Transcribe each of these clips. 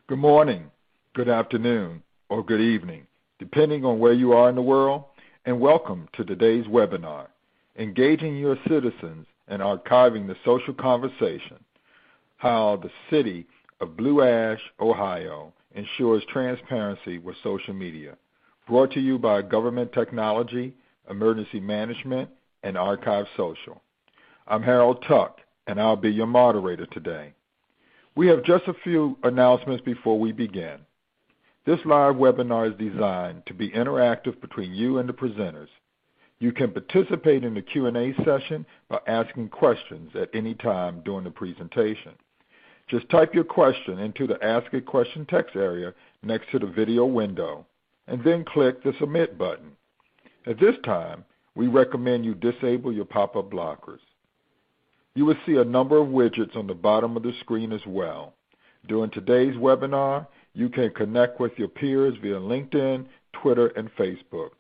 Good morning, good afternoon, or good evening, depending on where you are in the world, and welcome to today's webinar, Engaging Your Citizens and Archiving the Social Conversation, How the City of Blue Ash, Ohio Ensures Transparency with Social Media, brought to you by Government Technology, Emergency Management, and ArchiveSocial. I'm Harold Tuck, and I'll be your moderator today. We have just a few announcements before we begin. This live webinar is designed to be interactive between you and the presenters. You can participate in the Q&A session by asking questions at any time during the presentation. Just type your question into the Ask a Question text area next to the video window, and then click the Submit button. At this time, we recommend you disable your pop-up blockers. You will see a number of widgets on the bottom of the screen as well. During today's webinar, you can connect with your peers via LinkedIn, Twitter, and Facebook.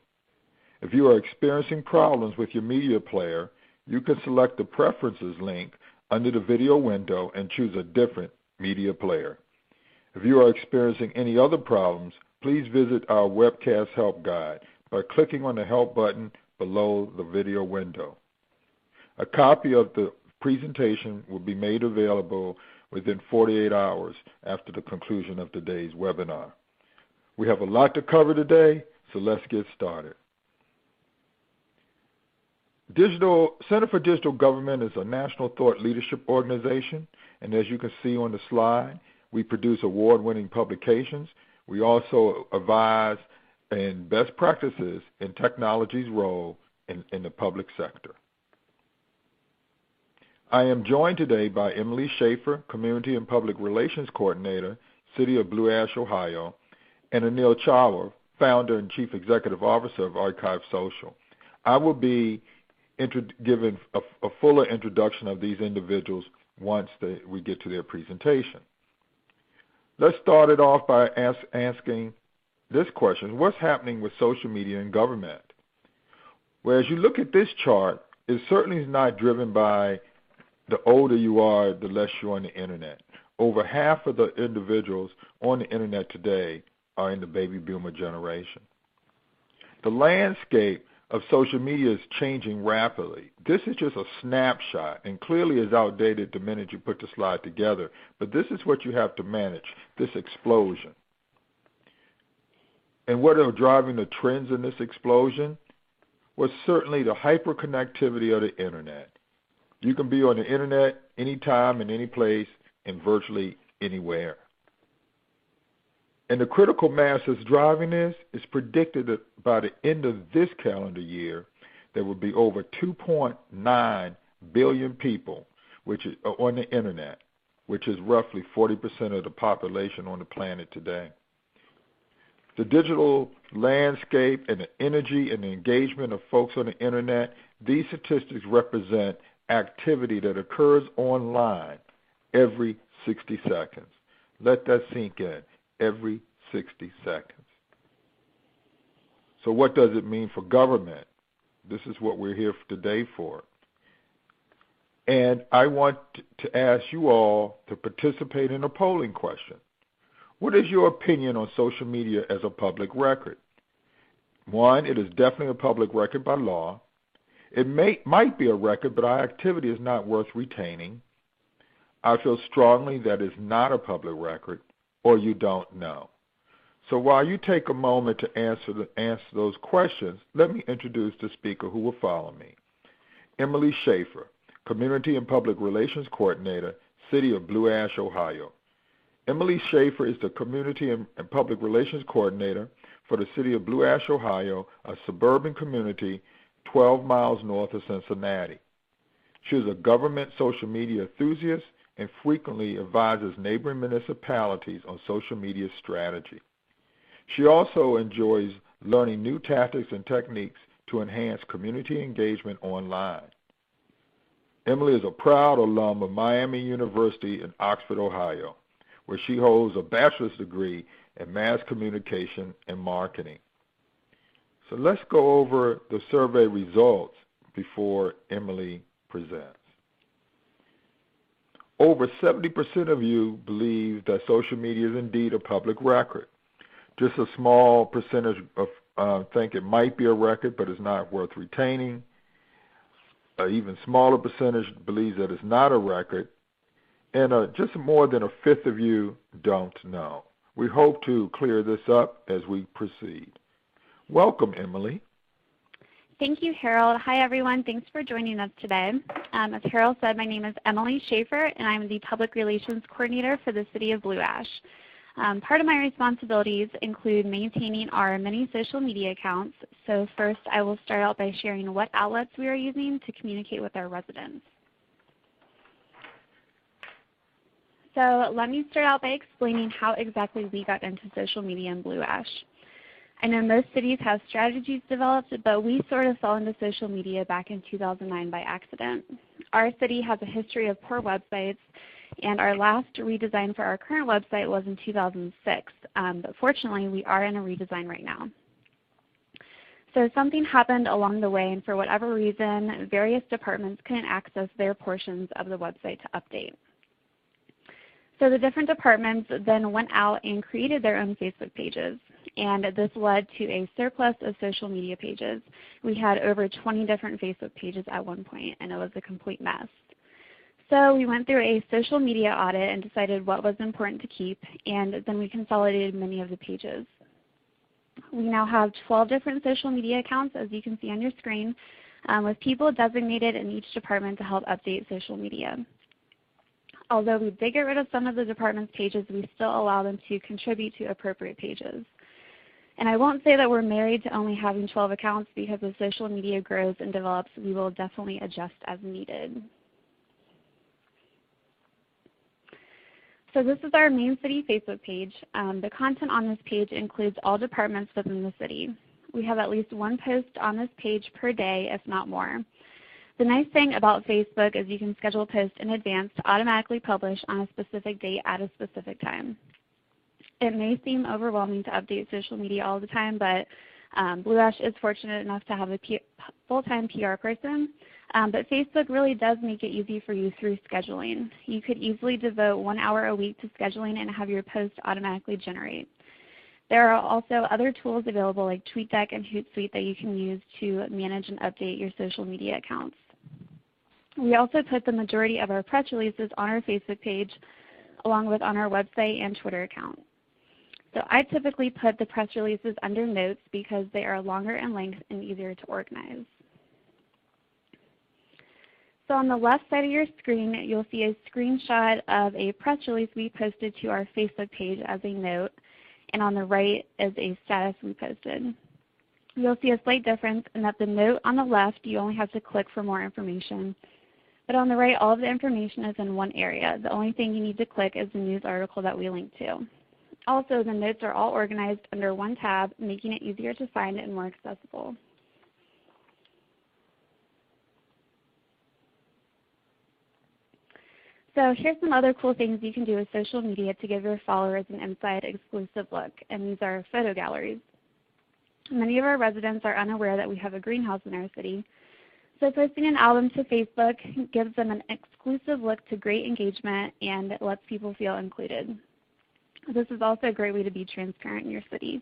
If you are experiencing problems with your media player, you can select the Preferences link under the video window and choose a different media player. If you are experiencing any other problems, please visit our webcast help guide by clicking on the Help button below the video window. A copy of the presentation will be made available within 48 hours after the conclusion of today's webinar. We have a lot to cover today, so let's get started. Center for Digital Government is a national thought leadership organization, and as you can see on the slide, we produce award-winning publications. We also advise in best practices in technology's role in the public sector. I am joined today by Emily Schaefer, Community and Public Relations Coordinator, City of Blue Ash, Ohio, and Anil Chawla, Founder and Chief Executive Officer of ArchiveSocial. I will be giving a fuller introduction of these individuals once we get to their presentation. Let's start it off by asking this question: what's happening with social media and government? Well, as you look at this chart, it certainly is not driven by the older you are, the less you're on the internet. Over half of the individuals on the internet today are in the baby boomer generation. The landscape of social media is changing rapidly. This is just a snapshot and clearly is outdated the minute you put the slide together, but this is what you have to manage, this explosion. And what are driving the trends in this explosion? Well, certainly the hyperconnectivity of the internet. You can be on the internet anytime and any place and virtually anywhere. And the critical mass that's driving this is predicted that by the end of this calendar year, there will be over 2.9 billion people which is on the internet, which is roughly 40% of the population on the planet today. The digital landscape and the energy and the engagement of folks on the internet, these statistics represent activity that occurs online every 60 seconds. Let that sink in, every 60 seconds. So what does it mean for government? This is what we're here today for. And I want to ask you all to participate in a polling question. What is your opinion on social media as a public record? One, it is definitely a public record by law. It might be a record, but our activity is not worth retaining. I feel strongly that it's not a public record, or you don't know. So while you take a moment to answer those questions, let me introduce the speaker who will follow me. Emily Schaefer, Community and Public Relations Coordinator, City of Blue Ash, Ohio. Emily Schaefer is the Community and Public Relations Coordinator for the City of Blue Ash, Ohio, a suburban community 12 miles north of Cincinnati. She is a government social media enthusiast and frequently advises neighboring municipalities on social media strategy. She also enjoys learning new tactics and techniques to enhance community engagement online. Emily is a proud alum of Miami University in Oxford, Ohio, where she holds a bachelor's degree in mass communication and marketing. So let's go over the survey results before Emily presents. Over 70% of you believe that social media is indeed a public record. Just a small percentage of think it might be a record, but it's not worth retaining. An even smaller percentage believes that it's not a record, and just more than a fifth of you don't know. We hope to clear this up as we proceed. Welcome, Emily. Thank you, Harold. Hi, everyone. Thanks for joining us today. As Harold said, my name is Emily Schaefer, and I'm the Public Relations Coordinator for the City of Blue Ash. Part of my responsibilities include maintaining our many social media accounts. So first, I will start out by sharing what outlets we are using to communicate with our residents. So let me start out by explaining how exactly we got into social media in Blue Ash. I know most cities have strategies developed, but we sort of fell into social media back in 2009 by accident. Our city has a history of poor websites, and our last redesign for our current website was in 2006. But fortunately, we are in a redesign right now. So something happened along the way, and for whatever reason, various departments couldn't access their portions of the website to update. So the different departments then went out and created their own Facebook pages, and this led to a surplus of social media pages. We had over 20 different Facebook pages at one point, and it was a complete mess. So we went through a social media audit and decided what was important to keep, and then we consolidated many of the pages. We now have 12 different social media accounts, as you can see on your screen, with people designated in each department to help update social media. Although we did get rid of some of the department's pages, we still allow them to contribute to appropriate pages. And I won't say that we're married to only having 12 accounts, because as social media grows and develops, we will definitely adjust as needed. So this is our main city Facebook page. The content on this page includes all departments within the city. We have at least one post on this page per day, if not more. The nice thing about Facebook is you can schedule posts in advance to automatically publish on a specific date at a specific time. It may seem overwhelming to update social media all the time, but Blue Ash is fortunate enough to have a full-time PR person. But Facebook really does make it easy for you through scheduling. You could easily devote 1 hour a week to scheduling and have your post automatically generate. There are also other tools available like TweetDeck and Hootsuite that you can use to manage and update your social media accounts. We also put the majority of our press releases on our Facebook page, along with on our website and Twitter account. So I typically put the press releases under notes because they are longer in length and easier to organize. So on the left side of your screen, you'll see a screenshot of a press release we posted to our Facebook page as a note, and on the right is a status we posted. You'll see a slight difference in that the note on the left, you only have to click for more information. But on the right, all of the information is in one area. The only thing you need to click is the news article that we link to. Also, the notes are all organized under one tab, making it easier to find and more accessible. So here's some other cool things you can do with social media to give your followers an inside exclusive look, and these are photo galleries. Many of our residents are unaware that we have a greenhouse in our city. So posting an album to Facebook gives them an exclusive look to great engagement, and it lets people feel included. This is also a great way to be transparent in your city.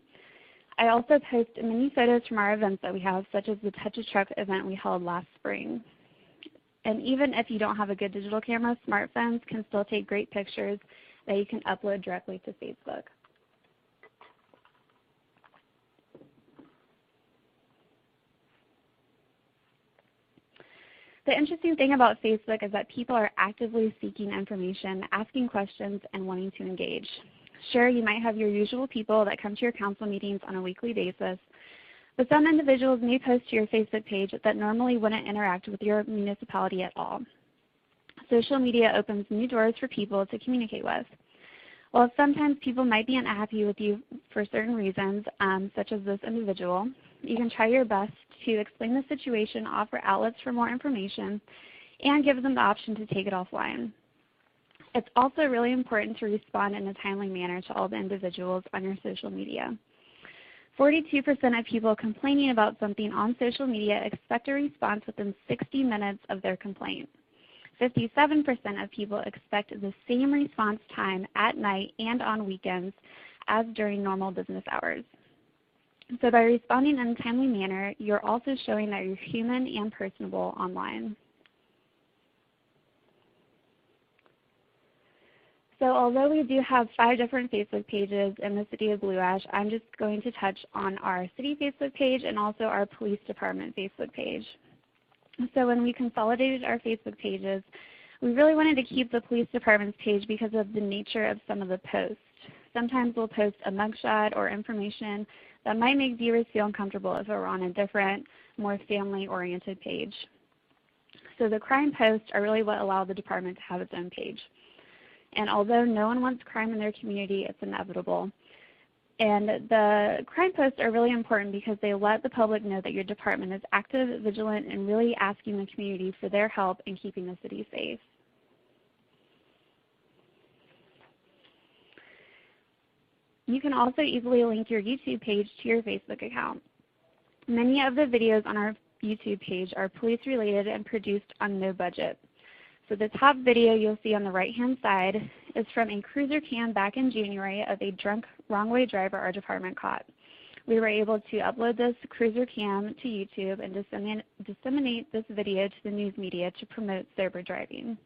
I also post many photos from our events that we have, such as the Touch a Truck event we held last spring. And even if you don't have a good digital camera, smartphones can still take great pictures that you can upload directly to Facebook. The interesting thing about Facebook is that people are actively seeking information, asking questions, and wanting to engage. Sure, you might have your usual people that come to your council meetings on a weekly basis, but some individuals may post to your Facebook page that normally wouldn't interact with your municipality at all. Social media opens new doors for people to communicate with. While sometimes people might be unhappy with you for certain reasons, such as this individual, you can try your best to explain the situation, offer outlets for more information, and give them the option to take it offline. It's also really important to respond in a timely manner to all the individuals on your social media. 42% of people complaining about something on social media expect a response within 60 minutes of their complaint. 57% of people expect the same response time at night and on weekends as during normal business hours. So by responding in a timely manner, you're also showing that you're human and personable online. So although we do have 5 different Facebook pages in the City of Blue Ash, I'm just going to touch on our city Facebook page and also our police department Facebook page. So when we consolidated our Facebook pages, we really wanted to keep the police department's page because of the nature of some of the posts. Sometimes we'll post a mugshot or information that might make viewers feel uncomfortable if it were on a different, more family-oriented page. So the crime posts are really what allow the department to have its own page. And although no one wants crime in their community, it's inevitable. And the crime posts are really important because they let the public know that your department is active, vigilant, and really asking the community for their help in keeping the city safe. You can also easily link your YouTube page to your Facebook account. Many of the videos on our YouTube page are police related and produced on no budget. So the top video you'll see on the right-hand side is from a cruiser cam back in January of a drunk wrong-way driver our department caught. We were able to upload this cruiser cam to YouTube and disseminate this video to the news media to promote sober driving.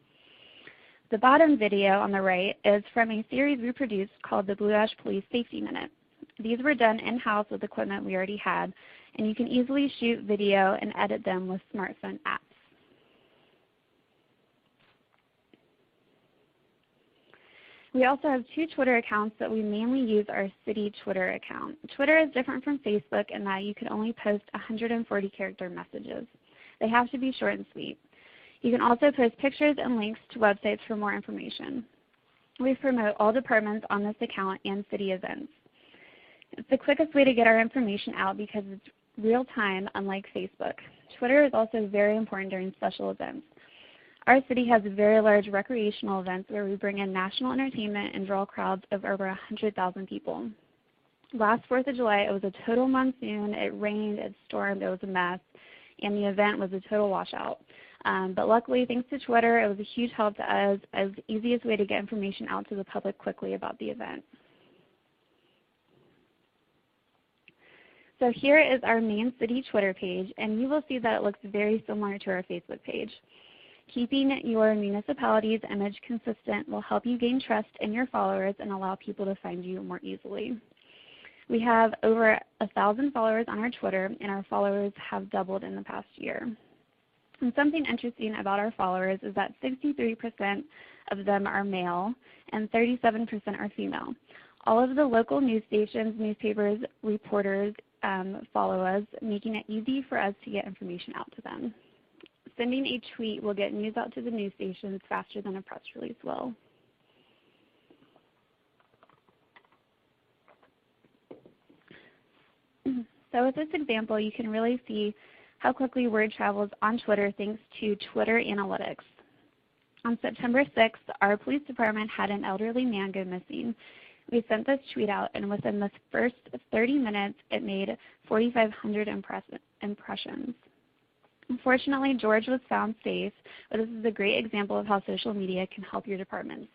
The bottom video on the right is from a series we produced called the Blue Ash Police Safety Minute. These were done in-house with equipment we already had, and you can easily shoot video and edit them with smartphone apps. We also have 2 Twitter accounts that we mainly use our city Twitter account. Twitter is different from Facebook in that you can only post 140-character messages. They have to be short and sweet. You can also post pictures and links to websites for more information. We promote all departments on this account and city events. It's the quickest way to get our information out because it's real time, unlike Facebook. Twitter is also very important during special events. Our city has very large recreational events where we bring in national entertainment and draw crowds of over 100,000 people. Last 4th of July, it was a total monsoon. It rained, it stormed, it was a mess, and the event was a total washout. But luckily, thanks to Twitter, it was a huge help to us as the easiest way to get information out to the public quickly about the event. So here is our main city Twitter page, and you will see that it looks very similar to our Facebook page. Keeping your municipality's image consistent will help you gain trust in your followers and allow people to find you more easily. We have over 1,000 followers on our Twitter, and our followers have doubled in the past year. And something interesting about our followers is that 63% of them are male and 37% are female. All of the local news stations, newspapers, reporters follow us, making it easy for us to get information out to them. Sending a tweet will get news out to the news stations faster than a press release will. So with this example, you can really see how quickly word travels on Twitter thanks to Twitter analytics. On September 6th, our police department had an elderly man go missing. We sent this tweet out, and within the first 30 minutes, it made 4,500 impressions. Unfortunately, George was found safe, but this is a great example of how social media can help your departments.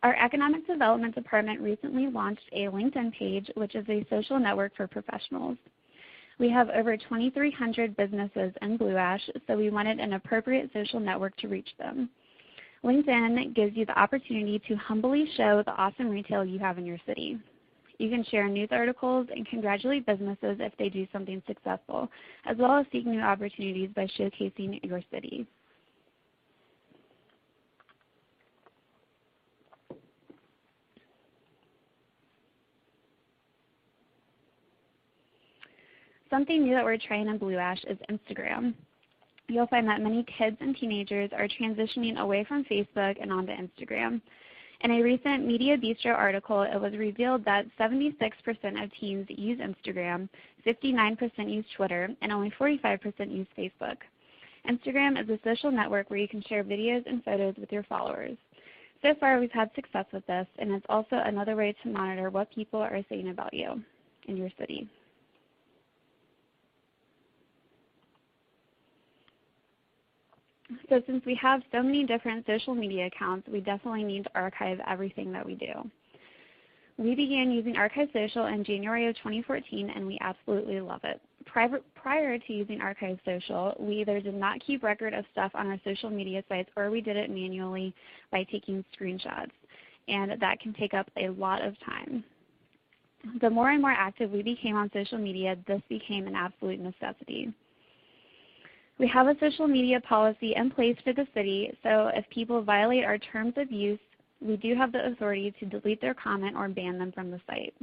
Our Economic Development Department recently launched a LinkedIn page, which is a social network for professionals. We have over 2,300 businesses in Blue Ash, so we wanted an appropriate social network to reach them. LinkedIn gives you the opportunity to humbly show the awesome retail you have in your city. You can share news articles and congratulate businesses if they do something successful, as well as seek new opportunities by showcasing your city. Something new that we're trying in Blue Ash is Instagram. You'll find that many kids and teenagers are transitioning away from Facebook and onto Instagram. In a recent Media Bistro article, it was revealed that 76% of teens use Instagram, 59% use Twitter, and only 45% use Facebook. Instagram is a social network where you can share videos and photos with your followers. So far, we've had success with this, and it's also another way to monitor what people are saying about you. in your city. So since we have so many different social media accounts, we definitely need to archive everything that we do. We began using ArchiveSocial in January of 2014, and we absolutely love it. Prior to using ArchiveSocial, we either did not keep record of stuff on our social media sites, or we did it manually by taking screenshots, and that can take up a lot of time. The more and more active we became on social media, this became an absolute necessity. We have a social media policy in place for the city, so if people violate our terms of use, we do have the authority to delete their comment or ban them from the site.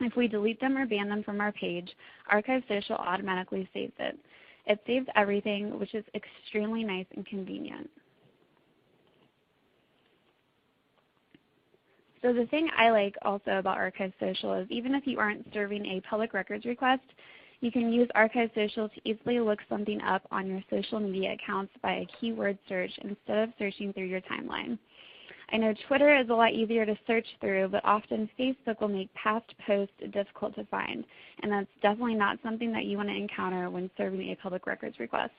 If we delete them or ban them from our page, ArchiveSocial automatically saves it. It saves everything, which is extremely nice and convenient. So the thing I like also about ArchiveSocial is even if you aren't serving a public records request, you can use ArchiveSocial to easily look something up on your social media accounts by a keyword search instead of searching through your timeline. I know Twitter is a lot easier to search through, but often Facebook will make past posts difficult to find, and that's definitely not something that you want to encounter when serving a public records request.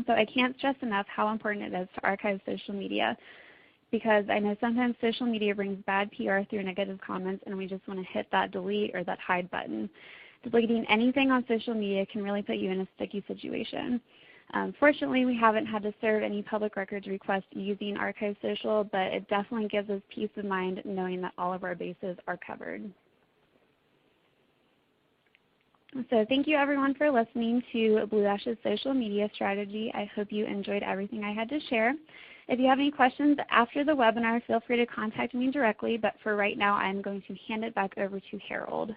So I can't stress enough how important it is to archive social media, because I know sometimes social media brings bad PR through negative comments, and we just want to hit that delete or that hide button. Deleting anything on social media can really put you in a sticky situation. Fortunately, we haven't had to serve any public records requests using ArchiveSocial, but it definitely gives us peace of mind knowing that all of our bases are covered. So thank you everyone for listening to Blue Ash's social media strategy. I hope you enjoyed everything I had to share. If you have any questions after the webinar, feel free to contact me directly, but for right now, I'm going to hand it back over to Harold.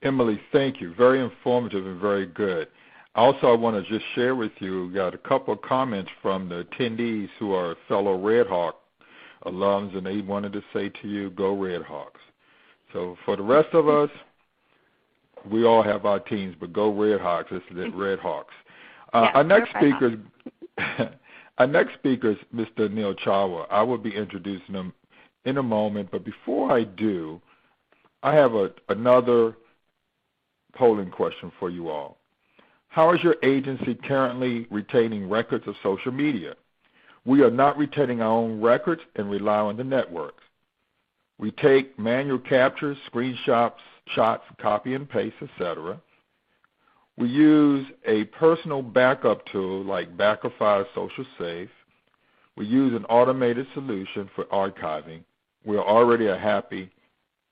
Emily, thank you. Very informative and very good. Also, I want to just share with you, we got a couple of comments from the attendees who are fellow Red Hawk alums, and they wanted to say to you, go Red Hawks. So for the rest of us, we all have our teams, but go Red Hawks. It's the Red Hawks. Our next speaker is Mr. Neil Chawa. I will be introducing him in a moment, but before I do, I have another polling question for you all. How is your agency currently retaining records of social media? We are not retaining our own records and rely on the networks. We take manual captures, screenshots, copy and paste, etc. We use a personal backup tool like Backify Social Safe. We use an automated solution for archiving. We are already a happy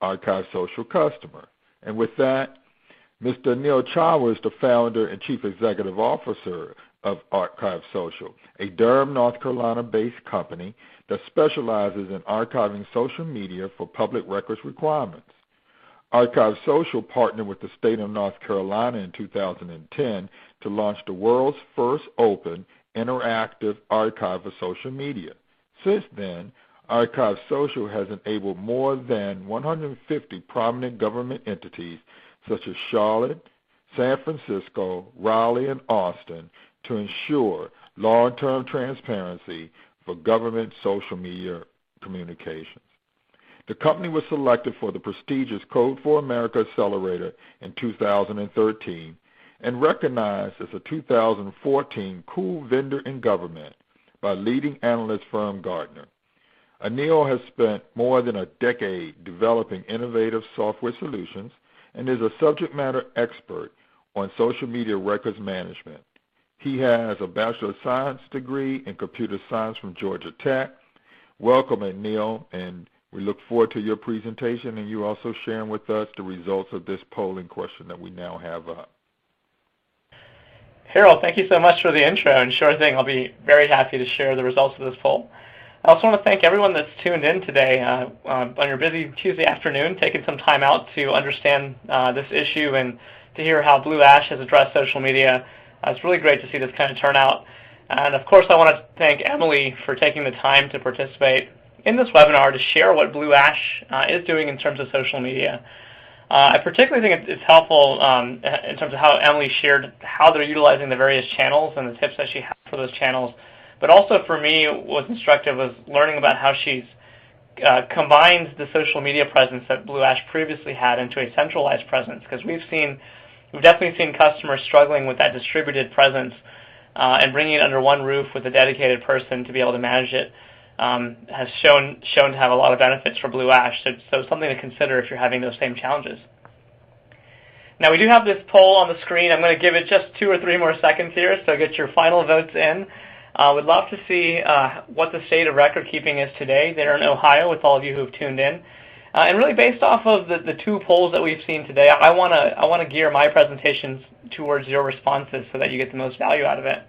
ArchiveSocial customer. And with that, Mr. Neil Chawa is the founder and chief executive officer of ArchiveSocial, a Durham, North Carolina-based company that specializes in archiving social media for public records requirements. ArchiveSocial partnered with the state of North Carolina in 2010 to launch the world's first open, interactive archive of social media. Since then, ArchiveSocial has enabled more than 150 prominent government entities such as Charlotte, San Francisco, Raleigh, and Austin to ensure long-term transparency for government social media communications. The company was selected for the prestigious Code for America Accelerator in 2013 and recognized as a 2014 Cool Vendor in Government by leading analyst firm Gartner. Anil has spent more than a decade developing innovative software solutions and is a subject matter expert on social media records management. He has a Bachelor of Science degree in computer science from Georgia Tech. Welcome, Anil, and we look forward to your presentation and you also sharing with us the results of this polling question that we now have up. Harold, thank you so much for the intro, and sure thing, I'll be very happy to share the results of this poll. I also want to thank everyone that's tuned in today on your busy Tuesday afternoon, taking some time out to understand this issue and to hear how Blue Ash has addressed social media. It's really great to see this kind of turnout. And of course, I want to thank Emily for taking the time to participate in this webinar to share what Blue Ash is doing in terms of social media. I particularly think it's helpful in terms of how Emily shared how they're utilizing the various channels and the tips that she has for those channels. But also for me, what's instructive was learning about how she's combines the social media presence that Blue Ash previously had into a centralized presence, because we've definitely seen customers struggling with that distributed presence, and bringing it under one roof with a dedicated person to be able to manage it has shown to have a lot of benefits for Blue Ash. So something to consider if you're having those same challenges. Now, we do have this poll on the screen. I'm going to give it just 2 or 3 more seconds here, so get your final votes in. Would love to see what the state of record keeping is today there in Ohio with all of you who have tuned in. And really based off of the 2 polls that we've seen today, I want to gear my presentations towards your responses so that you get the most value out of it.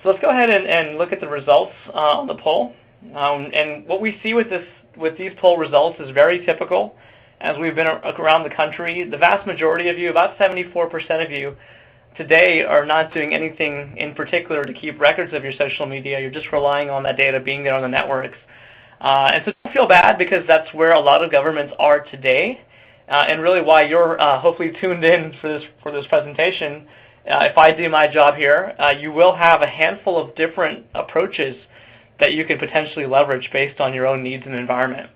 So let's go ahead and look at the results on the poll. And what we see with these poll results is very typical. As we've been around the country, the vast majority of you, about 74% of you, today are not doing anything in particular to keep records of your social media. You're just relying on that data being there on the networks. And so don't feel bad, because that's where a lot of governments are today, and really why you're hopefully tuned in for this presentation. If I do my job here, you will have a handful of different approaches that you can potentially leverage based on your own needs and environment.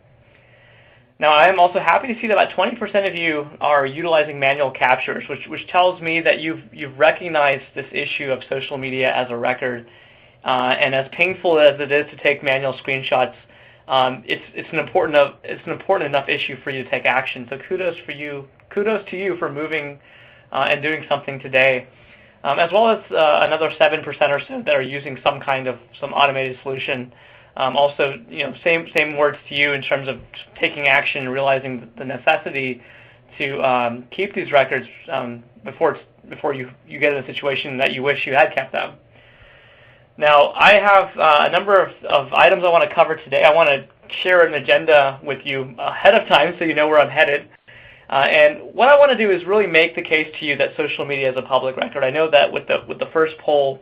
Now, I am also happy to see that about 20% of you are utilizing manual captures, which tells me that you've recognized this issue of social media as a record. And as painful as it is to take manual screenshots, it's an important enough issue for you to take action. So kudos to you for moving and doing something today, as well as another 7% or so that are using some automated solution. Also, same words to you in terms of taking action and realizing the necessity to keep these records before you get in a situation that you wish you had kept them. Now, I have a number of items I want to cover today. I want to share an agenda with you ahead of time so you know where I'm headed. And what I want to do is really make the case to you that social media is a public record. I know that with the first poll,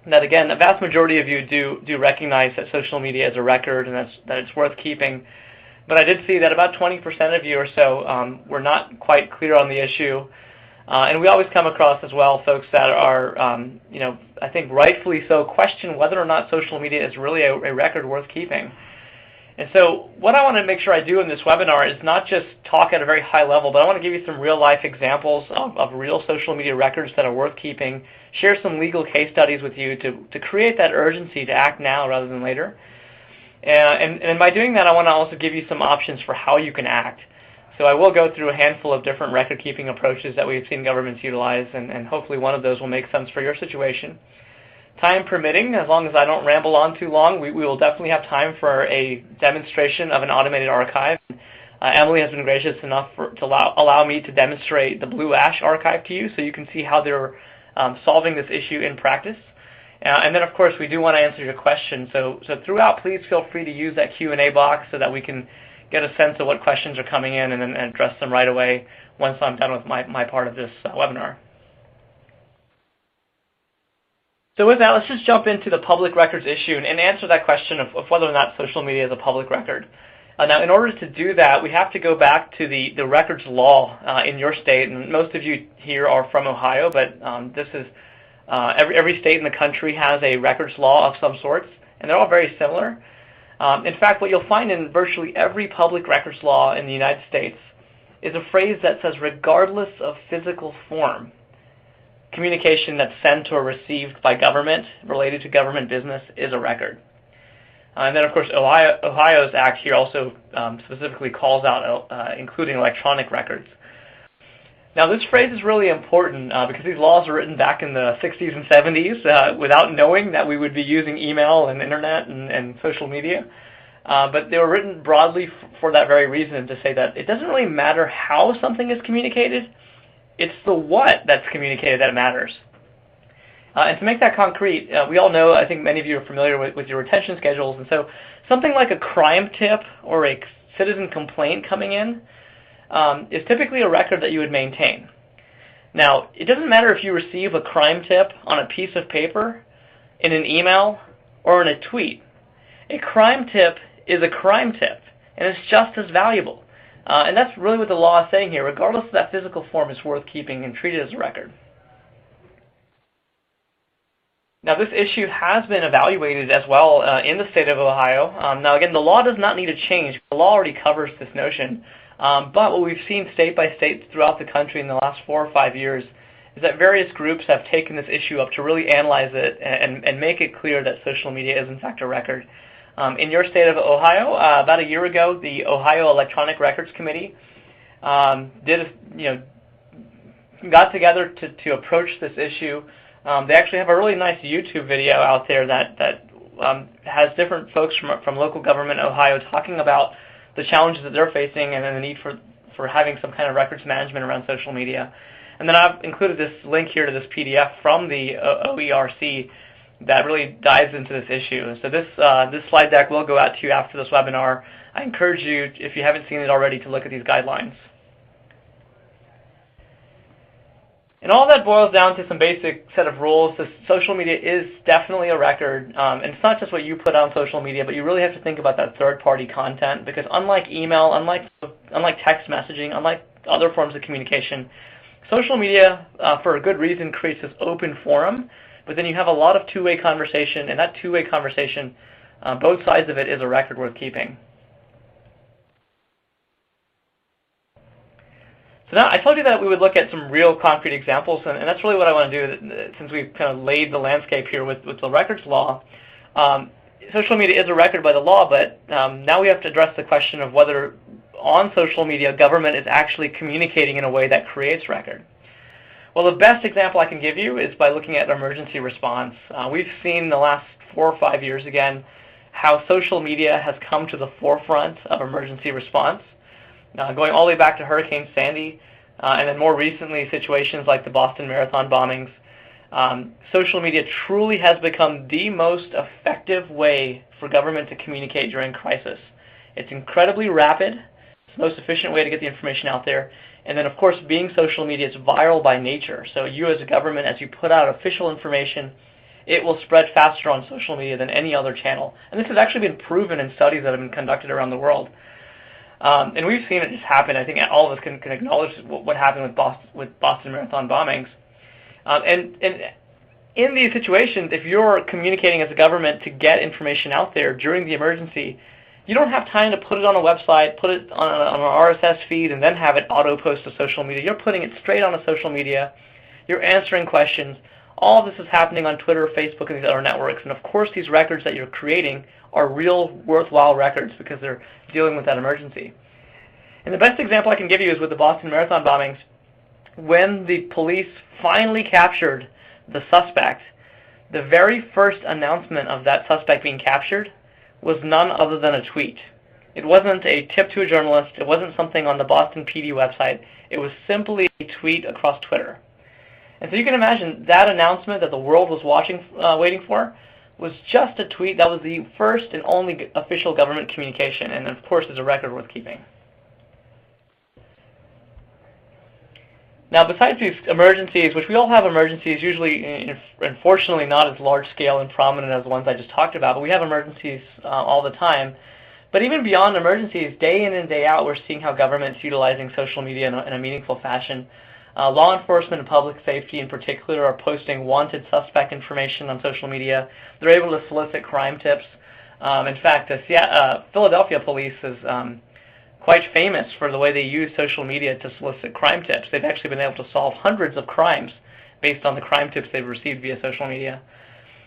that again, a vast majority of you do recognize that social media is a record and that it's worth keeping. But I did see that about 20% of you or so were not quite clear on the issue. And we always come across as well folks that are, I think rightfully so, question whether or not social media is really a record worth keeping. And so what I want to make sure I do in this webinar is not just talk at a very high level, but I want to give you some real-life examples of real social media records that are worth keeping, share some legal case studies with you to create that urgency to act now rather than later. And by doing that, I want to also give you some options for how you can act. So I will go through a handful of different record-keeping approaches that we've seen governments utilize, and hopefully one of those will make sense for your situation. Time permitting, as long as I don't ramble on too long, we will definitely have time for a demonstration of an automated archive. Emily has been gracious enough to allow me to demonstrate the Blue Ash archive to you so you can see how they're solving this issue in practice. And then, of course, we do want to answer your questions. So throughout, please feel free to use that Q&A box so that we can get a sense of what questions are coming in and then address them right away once I'm done with my part of this webinar. So with that, let's just jump into the public records issue and answer that question of whether or not social media is a public record. Now, in order to do that, we have to go back to the records law in your state. And most of you here are from Ohio, but this is every state in the country has a records law of some sorts, and they're all very similar. In fact, what you'll find in virtually every public records law in the United States is a phrase that says, regardless of physical form, communication that's sent or received by government related to government business is a record. And then, of course, Ohio's act here also specifically calls out including electronic records. Now, this phrase is really important because these laws were written back in the 60s and 70s without knowing that we would be using email and internet and social media. But they were written broadly for that very reason, to say that it doesn't really matter how something is communicated, it's the what that's communicated that matters. And to make that concrete, we all know, I think many of you are familiar with your retention schedules, and so something like a crime tip or a citizen complaint coming in is typically a record that you would maintain. Now, it doesn't matter if you receive a crime tip on a piece of paper, in an email, or in a tweet. A crime tip is a crime tip, and it's just as valuable. And that's really what the law is saying here. Regardless of that physical form, it's worth keeping and treated as a record. Now, this issue has been evaluated as well in the state of Ohio. Now, again, the law does not need to change. The law already covers this notion. But what we've seen state by state throughout the country in the last 4 or 5 years is that various groups have taken this issue up to really analyze it and make it clear that social media is, in fact, a record. In your state of Ohio, about a year ago, the Ohio Electronic Records Committee got together to approach this issue. They actually have a really nice YouTube video out there that has different folks from local government in Ohio talking about the challenges that they're facing and then the need for having some kind of records management around social media. And then I've included this link here to this PDF from the OERC that really dives into this issue. So this slide deck will go out to you after this webinar. I encourage you, if you haven't seen it already, to look at these guidelines. And all that boils down to some basic set of rules. This social media is definitely a record, and it's not just what you put on social media, but you really have to think about that third-party content, because unlike email, unlike text messaging, unlike other forms of communication, social media, for a good reason, creates this open forum, but then you have a lot of two-way conversation, and that two-way conversation, both sides of it, is a record worth keeping. So now I told you that we would look at some real concrete examples, and that's really what I want to do since we've kind of laid the landscape here with the records law. Social media is a record by the law, but now we have to address the question of whether on social media government is actually communicating in a way that creates record. Well, the best example I can give you is by looking at emergency response. We've seen the last 4 or 5 years again how social media has come to the forefront of emergency response. Going all the way back to Hurricane Sandy, and then more recently situations like the Boston Marathon bombings, social media truly has become the most effective way for government to communicate during crisis. It's incredibly rapid. It's the most efficient way to get the information out there. And then, of course, being social media, it's viral by nature. So you as a government, as you put out official information, it will spread faster on social media than any other channel. And this has actually been proven in studies that have been conducted around the world. And we've seen it just happen. I think all of us can acknowledge what happened with Boston Marathon bombings. And in these situations, if you're communicating as a government to get information out there during the emergency, you don't have time to put it on a website, put it on an RSS feed, and then have it auto-post to social media. You're putting it straight onto social media. You're answering questions. All of this is happening on Twitter, Facebook, and these other networks. And of course, these records that you're creating are real, worthwhile records because they're dealing with that emergency. And the best example I can give you is with the Boston Marathon bombings. When the police finally captured the suspect, the very first announcement of that suspect being captured was none other than a tweet. It wasn't a tip to a journalist. It wasn't something on the Boston PD website. It was simply a tweet across Twitter. And so you can imagine that announcement that the world was waiting for was just a tweet that was the first and only official government communication, and of course is a record worth keeping. Now, besides these emergencies, which we all have emergencies, usually, unfortunately, not as large scale and prominent as the ones I just talked about, but we have emergencies all the time. But even beyond emergencies, day in and day out, we're seeing how government's utilizing social media in a meaningful fashion. Law enforcement and public safety in particular are posting wanted suspect information on social media. They're able to solicit crime tips. In fact, Philadelphia police is quite famous for the way they use social media to solicit crime tips. They've actually been able to solve hundreds of crimes based on the crime tips they've received via social media.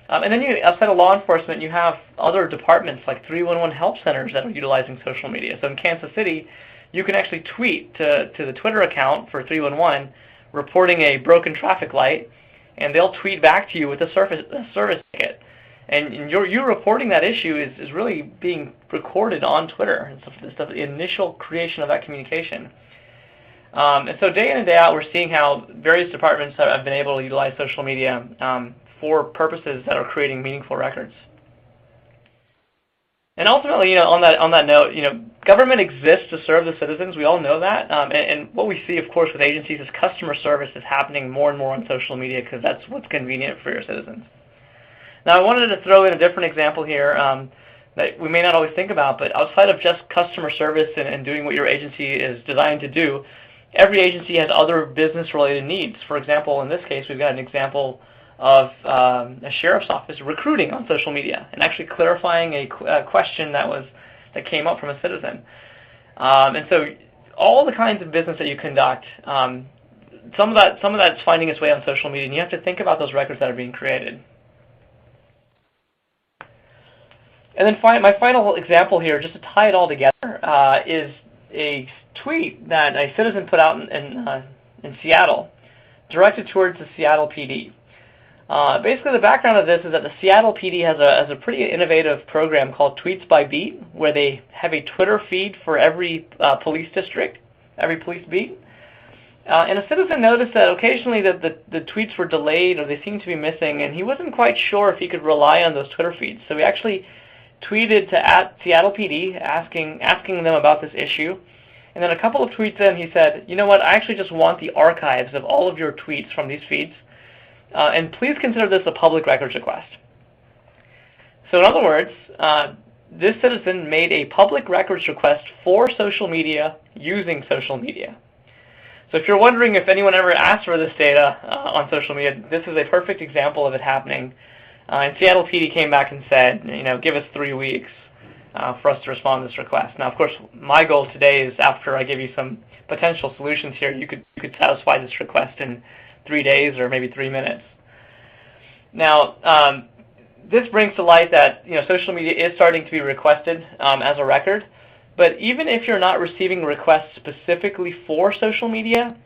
And then outside of law enforcement, you have other departments like 311 help centers that are utilizing social media. So in Kansas City, you can actually tweet to the Twitter account for 311 reporting a broken traffic light, and they'll tweet back to you with a service ticket. And you reporting that issue is really being recorded on Twitter. It's the initial creation of that communication. And so day in and day out, we're seeing how various departments have been able to utilize social media for purposes that are creating meaningful records. And ultimately, on that note, government exists to serve the citizens. We all know that. And what we see, of course, with agencies is customer service is happening more and more on social media because that's what's convenient for your citizens. Now, I wanted to throw in a different example here that we may not always think about, but outside of just customer service and doing what your agency is designed to do, every agency has other business-related needs. For example, in this case, we've got an example of a sheriff's office recruiting on social media and actually clarifying a question that came up from a citizen. And so all the kinds of business that you conduct, some of that's finding its way on social media, and you have to think about those records that are being created. And then my final example here, just to tie it all together, is a tweet that a citizen put out in Seattle, directed towards the Seattle PD. Basically, the background of this is that the Seattle PD has a pretty innovative program called Tweets by Beat, where they have a Twitter feed for every police district, every police beat. And a citizen noticed that occasionally the tweets were delayed or they seemed to be missing, and he wasn't quite sure if he could rely on those Twitter feeds. So he actually tweeted to Seattle PD asking them about this issue. And then a couple of tweets in, he said, you know what, I actually just want the archives of all of your tweets from these feeds. And please consider this a public records request. So in other words, this citizen made a public records request for social media using social media. So if you're wondering if anyone ever asked for this data on social media, this is a perfect example of it happening. And Seattle PD came back and said, give us 3 weeks for us to respond to this request. Now, of course, my goal today is after I give you some potential solutions here, you could satisfy this request in 3 days or maybe 3 minutes. Now, this brings to light that social media is starting to be requested as a record. But even if you're not receiving requests specifically for social media,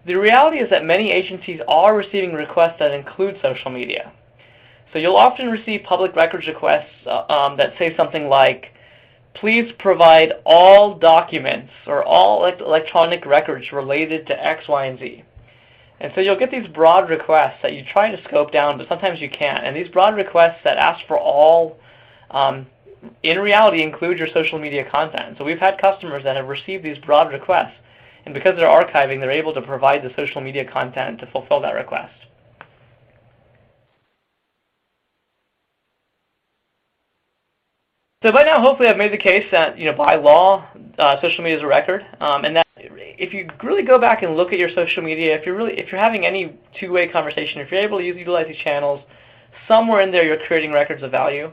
the reality is that many agencies are receiving requests that include social media. So you'll often receive public records requests that say something like, please provide all documents or all electronic records related to X, Y, and Z. And so you'll get these broad requests that you try to scope down, but sometimes you can't. And these broad requests that ask for all, in reality, include your social media content. So we've had customers that have received these broad requests, and because they're archiving, they're able to provide the social media content to fulfill that request. So by now, hopefully, I've made the case that by law, social media is a record, and that if you really go back and look at your social media, if you're having any two-way conversation, if you're able to utilize these channels, somewhere in there you're creating records of value.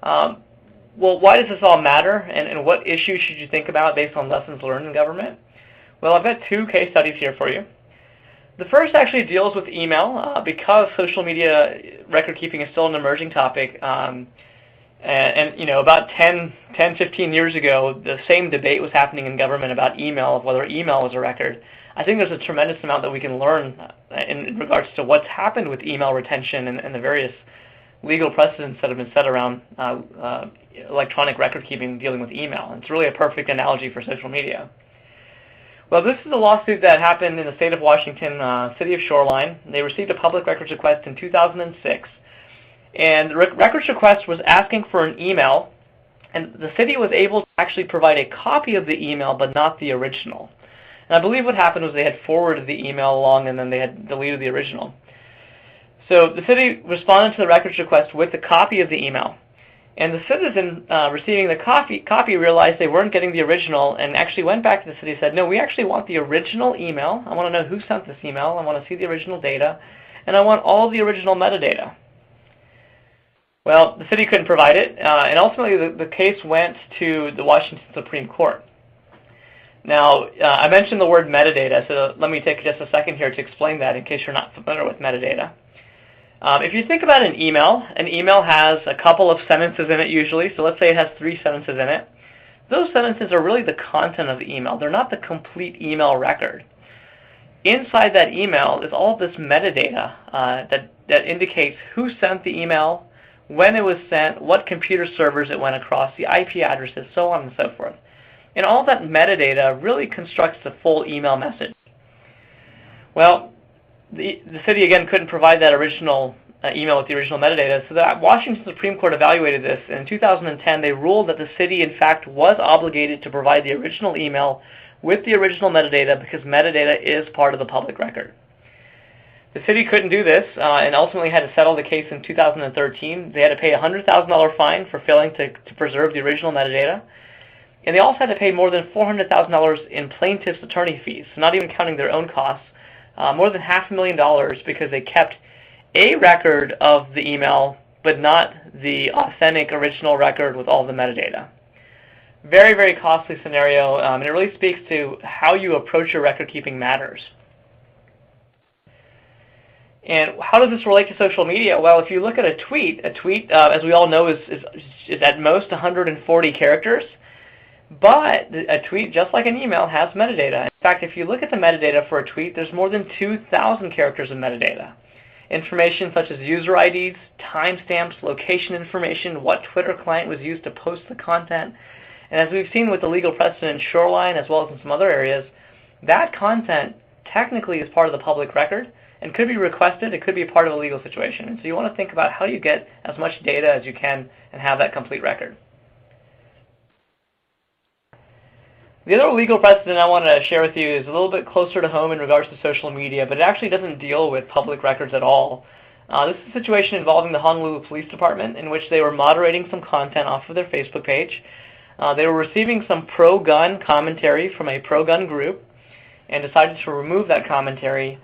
Well, why does this all matter, and what issues should you think about based on lessons learned in government? Well, I've got 2 case studies here for you. The first actually deals with email, because social media record keeping is still an emerging topic. And about 15 years ago, the same debate was happening in government about email, of whether email was a record. I think there's a tremendous amount that we can learn in regards to what's happened with email retention and the various legal precedents that have been set around electronic record keeping dealing with email. And it's really a perfect analogy for social media. Well, this is a lawsuit that happened in the state of Washington, city of Shoreline. They received a public records request in 2006. And the records request was asking for an email, and the city was able to actually provide a copy of the email, but not the original. And I believe what happened was they had forwarded the email along, and then they had deleted the original. So the city responded to the records request with a copy of the email. And the citizen receiving the copy realized they weren't getting the original, and actually went back to the city and said, no, we actually want the original email. I want to know who sent this email. I want to see the original data, and I want all the original metadata. Well, the city couldn't provide it, and ultimately the case went to the Washington Supreme Court. Now, I mentioned the word metadata, so let me take just a second here to explain that in case you're not familiar with metadata. If you think about an email has a couple of sentences in it usually, so let's say it has 3 sentences in it. Those sentences are really the content of the email. They're not the complete email record. Inside that email is all this metadata that indicates who sent the email, when it was sent, what computer servers it went across, the IP addresses, so on and so forth. And all that metadata really constructs the full email message. Well, the city, again, couldn't provide that original email with the original metadata, so the Washington Supreme Court evaluated this, and in 2010 they ruled that the city, in fact, was obligated to provide the original email with the original metadata because metadata is part of the public record. The city couldn't do this and ultimately had to settle the case in 2013. They had to pay a $100,000 fine for failing to preserve the original metadata. And they also had to pay more than $400,000 in plaintiff's attorney fees, so not even counting their own costs, more than $500,000 because they kept a record of the email, but not the authentic original record with all the metadata. Very, very costly scenario, and it really speaks to how you approach your record keeping matters. And how does this relate to social media? Well, if you look at a tweet, as we all know, is at most 140 characters. But a tweet, just like an email, has metadata. In fact, if you look at the metadata for a tweet, there's more than 2,000 characters of metadata. Information such as user IDs, timestamps, location information, what Twitter client was used to post the content. And as we've seen with the legal precedent in Shoreline, as well as in some other areas, that content technically is part of the public record and could be requested. It could be a part of a legal situation. And so you want to think about how you get as much data as you can and have that complete record. The other legal precedent I want to share with you is a little bit closer to home in regards to social media, but it actually doesn't deal with public records at all. This is a situation involving the Honolulu Police Department in which they were moderating some content off of their Facebook page. They were receiving some pro-gun commentary from a pro-gun group and decided to remove that commentary.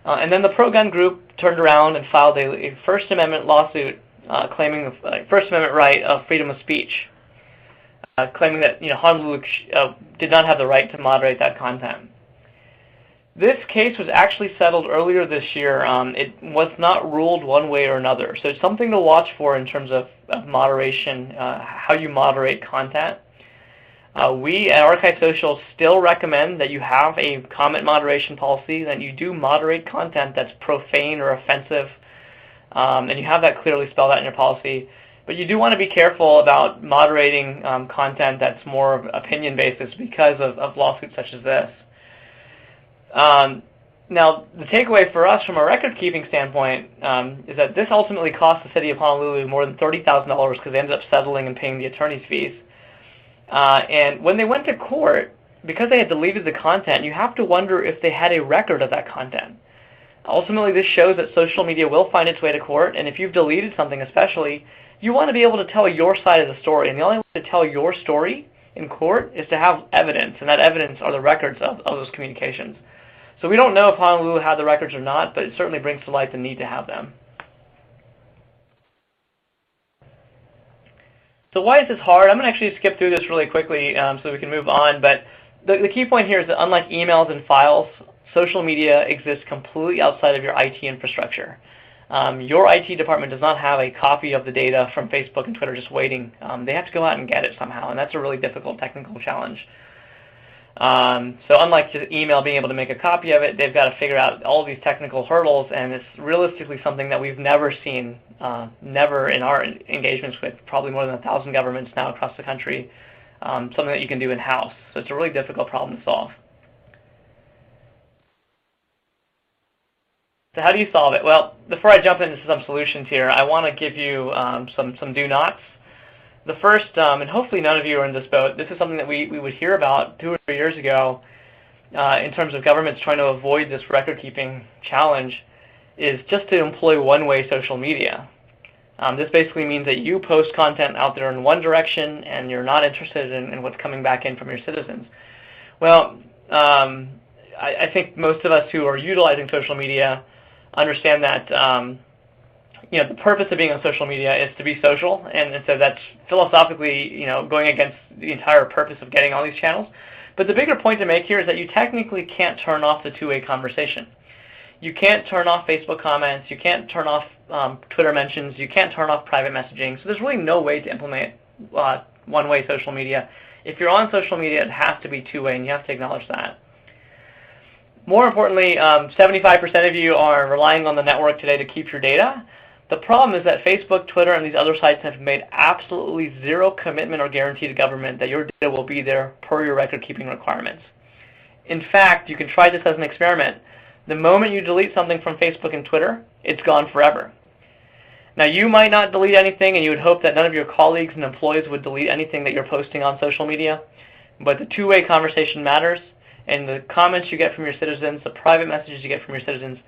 And then the pro-gun group turned around and filed a First Amendment lawsuit claiming the First Amendment right of freedom of speech. Claiming that Honolulu did not have the right to moderate that content. This case was actually settled earlier this year. It was not ruled one way or another, so it's something to watch for in terms of moderation, how you moderate content. We at ArchiveSocial still recommend that you have a comment moderation policy, that you do moderate content that's profane or offensive, and you have that clearly spelled out in your policy. But you do want to be careful about moderating content that's more opinion-based because of lawsuits such as this. Now, the takeaway for us from a record-keeping standpoint is that this ultimately cost the city of Honolulu more than $30,000 because they ended up settling and paying the attorney's fees. And when they went to court, because they had deleted the content, you have to wonder if they had a record of that content. Ultimately, this shows that social media will find its way to court, and if you've deleted something especially, you want to be able to tell your side of the story, and the only way to tell your story in court is to have evidence, and that evidence are the records of those communications. So we don't know if Honolulu had the records or not, but it certainly brings to light the need to have them. So why is this hard? I'm going to actually skip through this really quickly so we can move on, but the key point here is that unlike emails and files, social media exists completely outside of your IT infrastructure. Your IT department does not have a copy of the data from Facebook and Twitter just waiting. They have to go out and get it somehow, and that's a really difficult technical challenge. So unlike just email being able to make a copy of it, they've got to figure out all these technical hurdles, and it's realistically something that we've never seen, never in our engagements with probably more than 1,000 governments now across the country, something that you can do in-house. So it's a really difficult problem to solve. So how do you solve it? Well, before I jump into some solutions here, I want to give you some do-nots. The first, and hopefully none of you are in this boat, this is something that we would hear about 2 or 3 years ago in terms of governments trying to avoid this record-keeping challenge, is just to employ one-way social media. This basically means that you post content out there in one direction and you're not interested in what's coming back in from your citizens. Well, I think most of us who are utilizing social media understand that the purpose of being on social media is to be social, and so that's philosophically going against the entire purpose of getting all these channels. But the bigger point to make here is that you technically can't turn off the two-way conversation. You can't turn off Facebook comments, you can't turn off Twitter mentions, you can't turn off private messaging, so there's really no way to implement one-way social media. If you're on social media, it has to be two-way, and you have to acknowledge that. More importantly, 75% of you are relying on the network today to keep your data. The problem is that Facebook, Twitter, and these other sites have made absolutely zero commitment or guarantee to government that your data will be there per your record-keeping requirements. In fact, you can try this as an experiment. The moment you delete something from Facebook and Twitter, it's gone forever. Now, you might not delete anything, and you would hope that none of your colleagues and employees would delete anything that you're posting on social media, but the two-way conversation matters. And the comments you get from your citizens, the private messages you get from your citizens,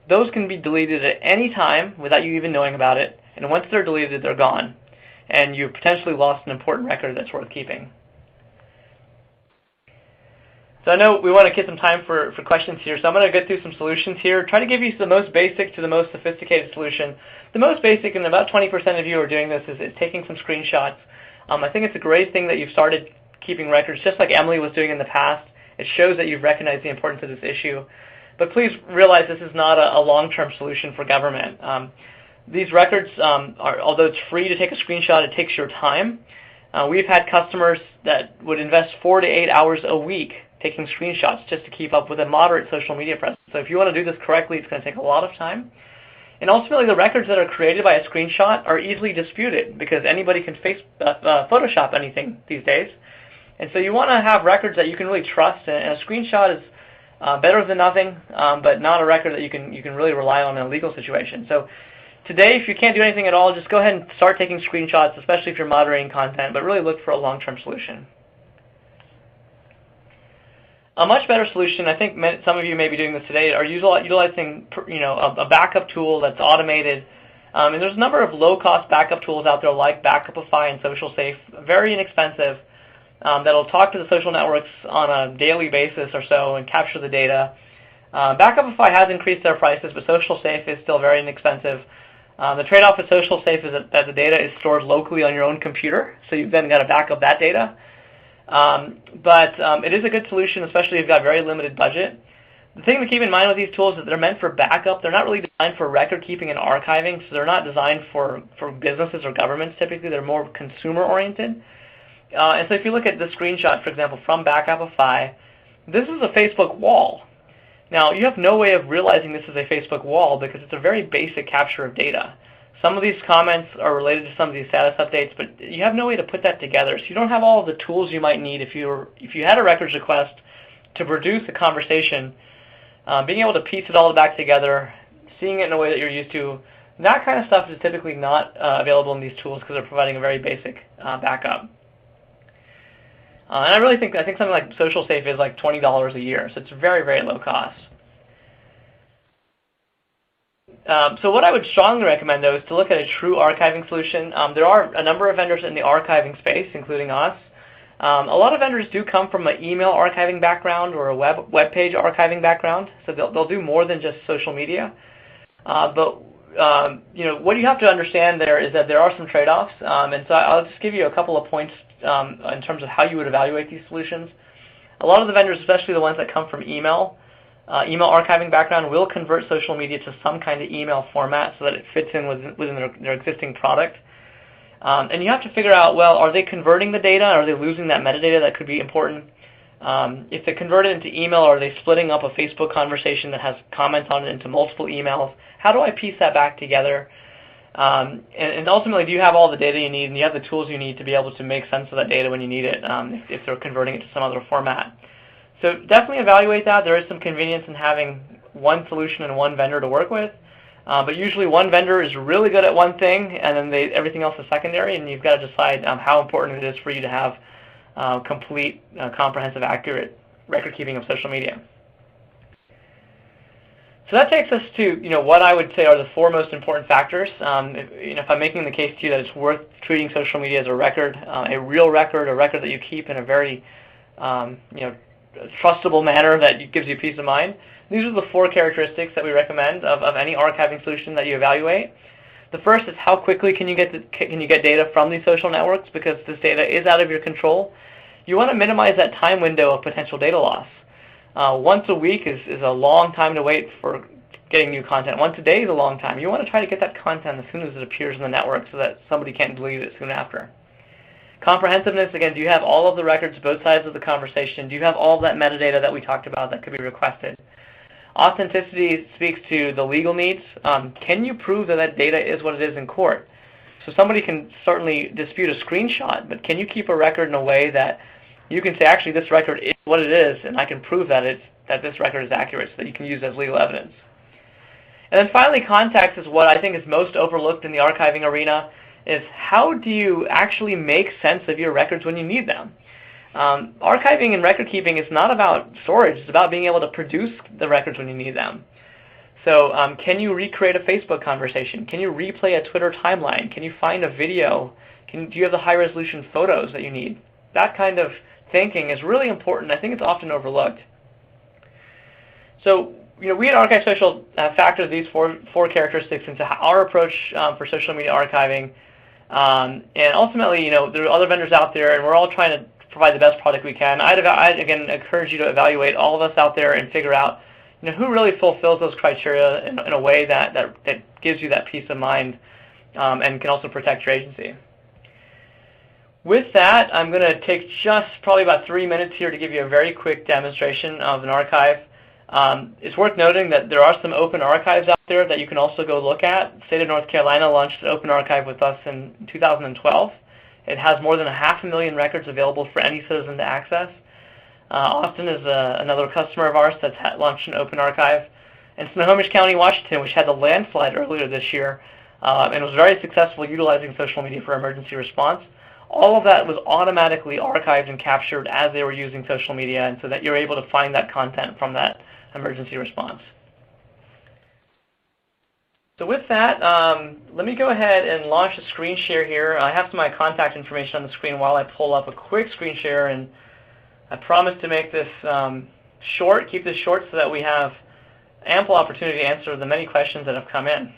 those can be deleted at any time without you even knowing about it. And once they're deleted, they're gone. And you've potentially lost an important record that's worth keeping. So I know we want to get some time for questions here, so I'm going to go through some solutions here, try to give you the most basic to the most sophisticated solution. The most basic, and about 20% of you are doing this, is taking some screenshots. I think it's a great thing that you've started keeping records, just like Emily was doing in the past. It shows that you've recognized the importance of this issue. But please realize this is not a long-term solution for government. These records, although it's free to take a screenshot, it takes your time. We've had customers that would invest 4 to 8 hours a week taking screenshots just to keep up with a moderate social media presence. So if you want to do this correctly, it's going to take a lot of time. And ultimately, the records that are created by a screenshot are easily disputed because anybody can Photoshop anything these days. And so you want to have records that you can really trust, and a screenshot is better than nothing, but not a record that you can really rely on in a legal situation. So today, if you can't do anything at all, just go ahead and start taking screenshots, especially if you're moderating content, but really look for a long-term solution. A much better solution, I think some of you may be doing this today, are utilizing a backup tool that's automated. And there's a number of low-cost backup tools out there like Backupify and SocialSafe, very inexpensive, that'll talk to the social networks on a daily basis or so and capture the data. Backupify has increased their prices, but SocialSafe is still very inexpensive. The trade-off with SocialSafe is that the data is stored locally on your own computer, so you've then got to back up that data. But it is a good solution, especially if you've got very limited budget. The thing to keep in mind with these tools is that they're meant for backup. They're not really designed for record keeping and archiving, so they're not designed for businesses or governments typically. They're more consumer-oriented. And so if you look at this screenshot, for example, from Backupify, this is a Facebook wall. Now, you have no way of realizing this is a Facebook wall because it's a very basic capture of data. Some of these comments are related to some of these status updates, but you have no way to put that together. So you don't have all of the tools you might need if you had a records request to produce a conversation, being able to piece it all back together, seeing it in a way that you're used to. That kind of stuff is typically not available in these tools because they're providing a very basic backup. And I think something like SocialSafe is like $20 a year, so it's very, very low cost. So what I would strongly recommend, though, is to look at a true archiving solution. There are a number of vendors in the archiving space, including us. A lot of vendors do come from an email archiving background or a web page archiving background, so they'll do more than just social media. But what you have to understand there is that there are some trade-offs, and so I'll just give you a couple of points in terms of how you would evaluate these solutions. A lot of the vendors, especially the ones that come from email archiving background, will convert social media to some kind of email format so that it fits in within their existing product. And you have to figure out, well, are they converting the data? Are they losing that metadata that could be important? If they convert it into email, are they splitting up a Facebook conversation that has comments on it into multiple emails? How do I piece that back together? And ultimately, do you have all the data you need, and you have the tools you need to be able to make sense of that data when you need it, if they're converting it to some other format? So definitely evaluate that. There is some convenience in having one solution and one vendor to work with, but usually one vendor is really good at one thing, and then everything else is secondary, and you've got to decide how important it is for you to have complete, comprehensive, accurate record keeping of social media. So that takes us to what I would say are the 4 most important factors. If I'm making the case to you that it's worth treating social media as a record, a real record, a record that you keep in a very trustable manner that gives you peace of mind. These are the 4 characteristics that we recommend of any archiving solution that you evaluate. The first is how quickly can you get data from these social networks, because this data is out of your control. You want to minimize that time window of potential data loss. Once a week is a long time to wait for getting new content. Once a day is a long time. You want to try to get that content as soon as it appears in the network so that somebody can't delete it soon after. Comprehensiveness, again, do you have all of the records, both sides of the conversation? Do you have all of that metadata that we talked about that could be requested? Authenticity speaks to the legal needs. Can you prove that that data is what it is in court? So somebody can certainly dispute a screenshot, but can you keep a record in a way that you can say, actually, this record is what it is, and I can prove that this record is accurate, so that you can use as legal evidence. And then finally, context is what I think is most overlooked in the archiving arena, is how do you actually make sense of your records when you need them? Archiving and record keeping is not about storage, it's about being able to produce the records when you need them. So can you recreate a Facebook conversation? Can you replay a Twitter timeline? Can you find a video? Do you have the high resolution photos that you need? That kind of thinking is really important. I think it's often overlooked. So, we at ArchiveSocial have factored these four characteristics into our approach for social media archiving. And ultimately, there are other vendors out there, and we're all trying to provide the best product we can. I'd again encourage you to evaluate all of us out there and figure out, who really fulfills those criteria in a way that gives you that peace of mind and can also protect your agency. With that, I'm going to take just probably about 3 minutes here to give you a very quick demonstration of an archive. It's worth noting that there are some open archives out there that you can also go look at. The state of North Carolina launched an open archive with us in 2012. It has more than 500,000 records available for any citizen to access. Austin is another customer of ours that's launched an open archive. And Snohomish County, Washington, which had the landslide earlier this year and was very successful utilizing social media for emergency response. All of that was automatically archived and captured as they were using social media, and so that you're able to find that content from that emergency response. So with that, let me go ahead and launch a screen share here. I have some of my contact information on the screen while I pull up a quick screen share, and I promise to make this short, keep this short so that we have ample opportunity to answer the many questions that have come in.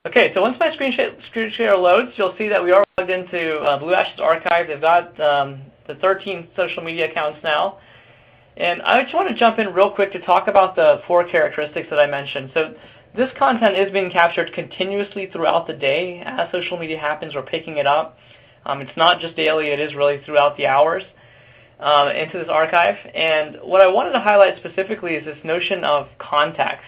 Okay, so once my screen share loads, you'll see that we are logged into Blue Ash's archive. They've got the 13 social media accounts now. And I just want to jump in real quick to talk about the 4 characteristics that I mentioned. So this content is being captured continuously throughout the day. As social media happens, we're picking it up. It's not just daily, it is really throughout the hours into this archive. And what I wanted to highlight specifically is this notion of context.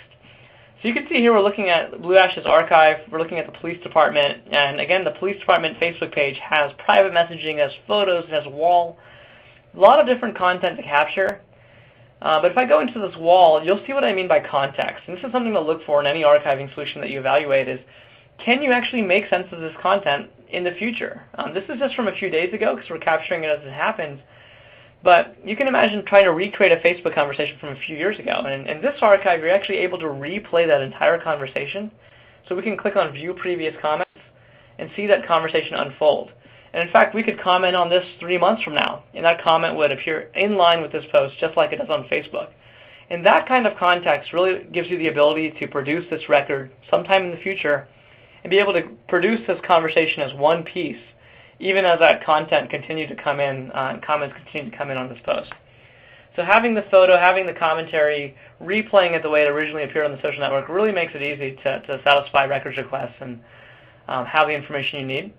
So you can see here we're looking at Blue Ash's archive, we're looking at the police department, and again the police department Facebook page has private messaging, has photos, it has a wall, a lot of different content to capture. But if I go into this wall, you'll see what I mean by context. And this is something to look for in any archiving solution that you evaluate is, can you actually make sense of this content in the future? This is just from a few days ago because we're capturing it as it happens. But you can imagine trying to recreate a Facebook conversation from a few years ago. And in this archive, you're actually able to replay that entire conversation. So we can click on View Previous Comments and see that conversation unfold. And in fact, we could comment on this 3 months from now, and that comment would appear in line with this post, just like it does on Facebook. And that kind of context really gives you the ability to produce this record sometime in the future and be able to produce this conversation as one piece, even as that content continued to come in, comments continue to come in on this post. So having the photo, having the commentary, replaying it the way it originally appeared on the social network really makes it easy to satisfy records requests and have the information you need.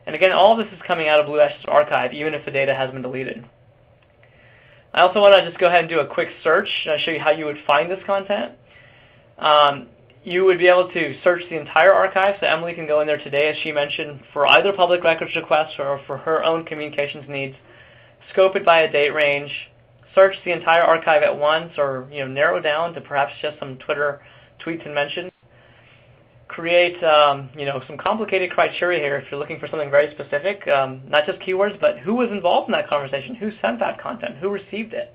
And again, all of this is coming out of Blue Ash's archive, even if the data has been deleted. I also want to just go ahead and do a quick search and show you how you would find this content. You would be able to search the entire archive, so Emily can go in there today, as she mentioned, for either public records requests or for her own communications needs, scope it by a date range, search the entire archive at once, or narrow down to perhaps just some Twitter tweets and mentions, create some complicated criteria here if you're looking for something very specific, not just keywords, but who was involved in that conversation, who sent that content, who received it.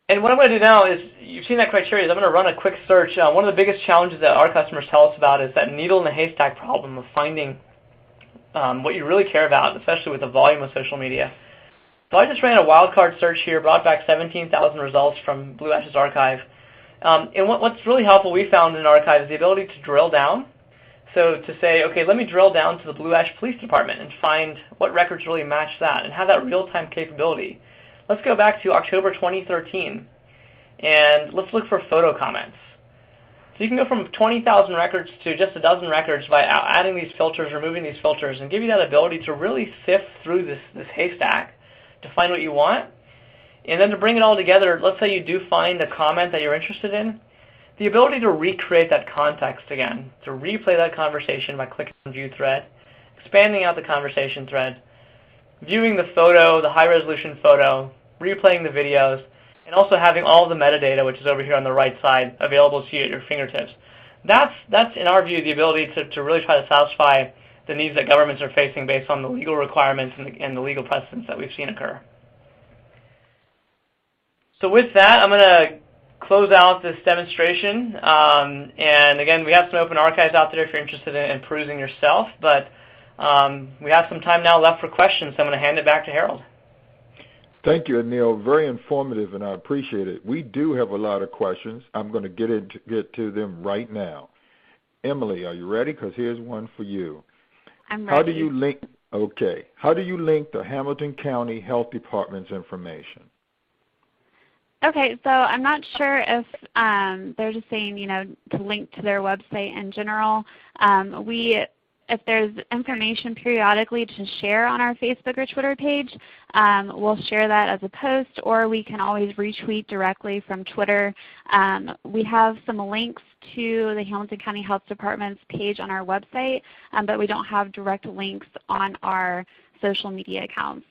And what I'm going to do now is, you've seen that criteria, is I'm going to run a quick search. One of the biggest challenges that our customers tell us about is that needle in the haystack problem of finding what you really care about, especially with the volume of social media. So I just ran a wildcard search here, brought back 17,000 results from Blue Ash's archive. And what's really helpful we found in archive is the ability to drill down. So to say, okay, let me drill down to the Blue Ash Police Department and find what records really match that and have that real-time capability. Let's go back to October 2013, and let's look for photo comments. So you can go from 20,000 records to just a dozen records by adding these filters, removing these filters, and give you that ability to really sift through this haystack to find what you want. And then to bring it all together, let's say you do find a comment that you're interested in, the ability to recreate that context again, to replay that conversation by clicking on View Thread, expanding out the conversation thread, viewing the photo, the high-resolution photo, replaying the videos, and also having all the metadata, which is over here on the right side, available to you at your fingertips. That's in our view, the ability to really try to satisfy the needs that governments are facing based on the legal requirements and the legal precedents that we've seen occur. So with that, I'm going to close out this demonstration. And again, we have some open archives out there if you're interested in perusing yourself. But we have some time now left for questions, so I'm going to hand it back to Harold. Thank you, Anil. Very informative, and I appreciate it. We do have a lot of questions. I'm going to get to them right now. Emily, are you ready? Because here's one for you. I'm ready. How do you link? Okay. How do you link the Hamilton County Health Department's information? Okay, so I'm not sure if they're just saying, to link to their website in general. If there's information periodically to share on our Facebook or Twitter page, we'll share that as a post, or we can always retweet directly from Twitter. We have some links to the Hamilton County Health Department's page on our website, but we don't have direct links on our social media accounts.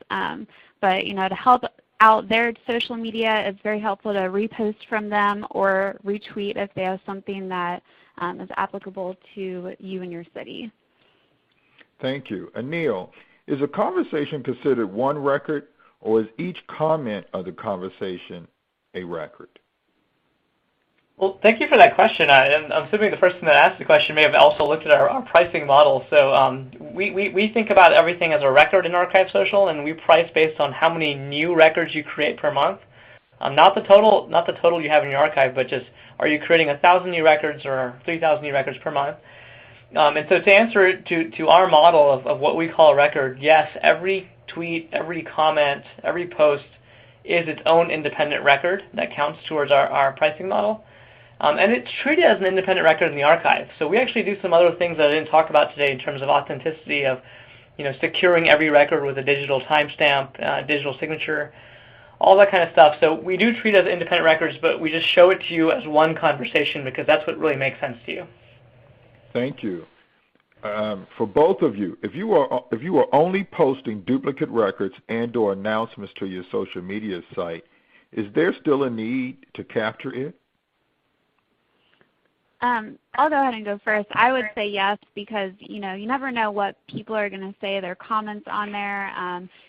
But to help out their social media, it's very helpful to repost from them or retweet if they have something that is applicable to you and your city. Thank you. Anil, is a conversation considered one record, or is each comment of the conversation a record? Well, thank you for that question. I'm assuming the person that asked the question may have also looked at our pricing model. So we think about everything as a record in ArchiveSocial, and we price based on how many new records you create per month. Not the total you have in your archive, but just are you creating 1,000 new records or 3,000 new records per month? And so to answer to our model of what we call a record, yes, every tweet, every comment, every post is its own independent record that counts towards our pricing model. And it's treated as an independent record in the archive. So we actually do some other things that I didn't talk about today in terms of authenticity of securing every record with a digital timestamp, digital signature, all that kind of stuff. So we do treat it as independent records, but we just show it to you as one conversation because that's what really makes sense to you. Thank you. For both of you, if you are only posting duplicate records and/or announcements to your social media site, is there still a need to capture it? I'll go ahead and go first. I would say yes, because you never know what people are going to say, their comments on there,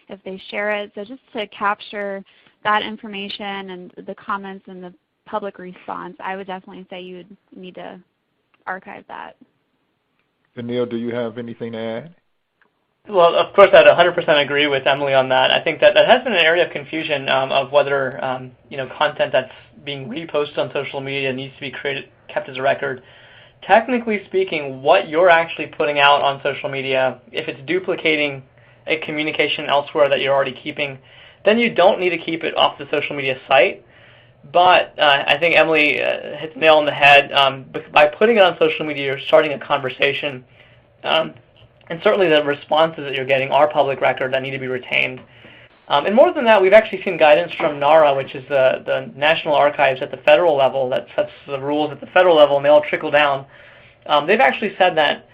if they share it. So just to capture that information and the comments and the public response, I would definitely say you would need to archive that. Anil, do you have anything to add? Well, of course, I'd 100% agree with Emily on that. I think that has been an area of confusion of whether content that's being reposted on social media needs to be kept as a record. Technically speaking, what you're actually putting out on social media, if it's duplicating a communication elsewhere that you're already keeping, then you don't need to keep it off the social media site. But I think Emily hit the nail on the head. By putting it on social media, you're starting a conversation. And certainly the responses that you're getting are public record that need to be retained. And more than that, we've actually seen guidance from NARA, which is the National Archives at the federal level that sets the rules at the federal level, and they all trickle down. They've actually said that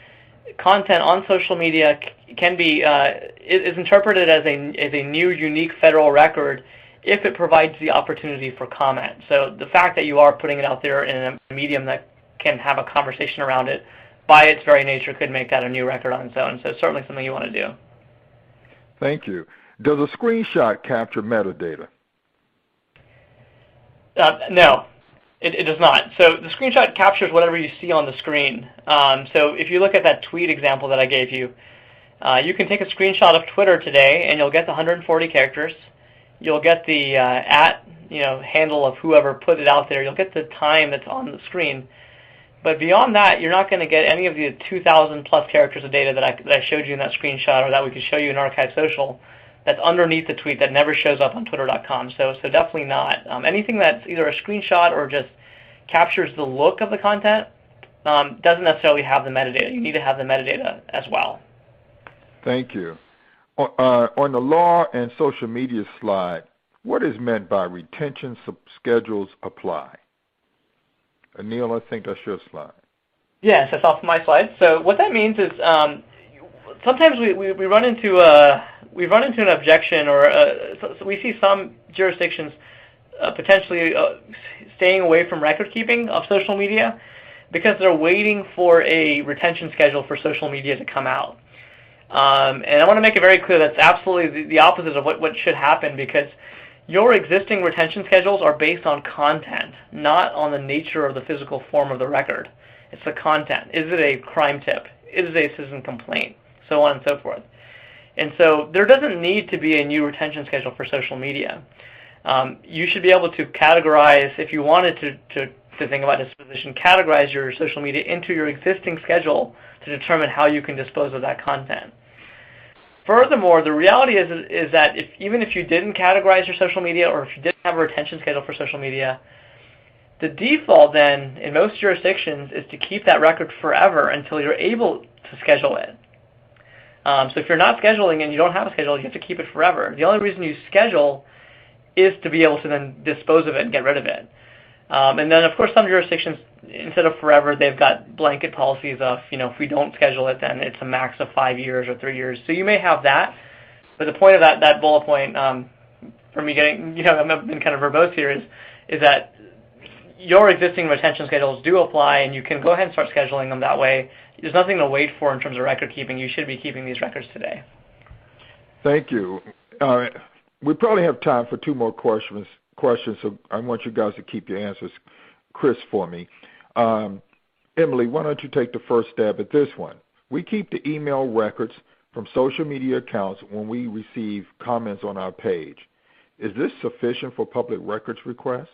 content on social media can be is interpreted as a new, unique federal record if it provides the opportunity for comment. So the fact that you are putting it out there in a medium that can have a conversation around it, by its very nature, could make that a new record on its own. So it's certainly something you want to do. Thank you. Does a screenshot capture metadata? No, it does not. So the screenshot captures whatever you see on the screen. So if you look at that tweet example that I gave you, you can take a screenshot of Twitter today, and you'll get the 140 characters. You'll get the handle of whoever put it out there. You'll get the time that's on the screen. But beyond that, you're not going to get any of the 2,000 plus characters of data that I showed you in that screenshot, or that we could show you in ArchiveSocial, that's underneath the tweet that never shows up on Twitter.com. So definitely not. Anything that's either a screenshot or just captures the look of the content doesn't necessarily have the metadata. You need to have the metadata as well. Thank you. On the law and social media slide, what is meant by retention schedules apply? Anil, I think that's your slide. Yes, that's off my slide. So what that means is sometimes we run into an objection, or so we see some jurisdictions potentially staying away from record keeping of social media because they're waiting for a retention schedule for social media to come out. And I want to make it very clear that's absolutely the opposite of what should happen, because Your existing retention schedules are based on content, not on the nature or the physical form of the record. It's the content. Is it a crime tip? Is it a citizen complaint? So on and so forth. And so there doesn't need to be a new retention schedule for social media. You should be able to categorize, if you wanted to think about disposition, categorize your social media into your existing schedule to determine how you can dispose of that content. Furthermore, the reality is that even if you didn't categorize your social media, or if you didn't have a retention schedule for social media, the default then in most jurisdictions is to keep that record forever until you're able to schedule it. So if you're not scheduling and you don't have a schedule, you have to keep it forever. The only reason you schedule is to be able to then dispose of it and get rid of it. And then, of course, some jurisdictions, instead of forever, they've got blanket policies of, if we don't schedule it, then it's a max of 5 years or 3 years. So you may have that. But the point of that bullet point, for me getting, I've been kind of verbose here, is that your existing retention schedules do apply, and you can go ahead and start scheduling them that way. There's nothing to wait for in terms of record keeping. You should be keeping these records today. Thank you. We probably have time for 2 more questions, so I want you guys to keep your answers crisp for me. Emily, why don't you take the first stab at this one? We keep the email records from social media accounts when we receive comments on our page. Is this sufficient for public records requests?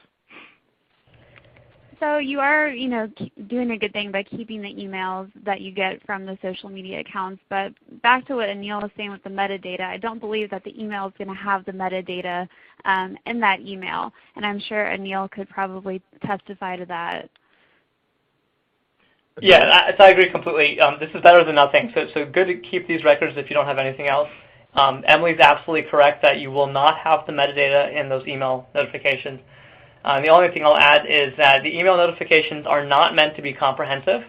So you are, doing a good thing by keeping the emails that you get from the social media accounts. But back to what Anil was saying with the metadata, I don't believe that the email is going to have the metadata in that email. And I'm sure Anil could probably testify to that. Yeah, I agree completely. This is better than nothing. So good to keep these records if you don't have anything else. Emily's absolutely correct that you will not have the metadata in those email notifications. The only thing I'll add is that the email notifications are not meant to be comprehensive.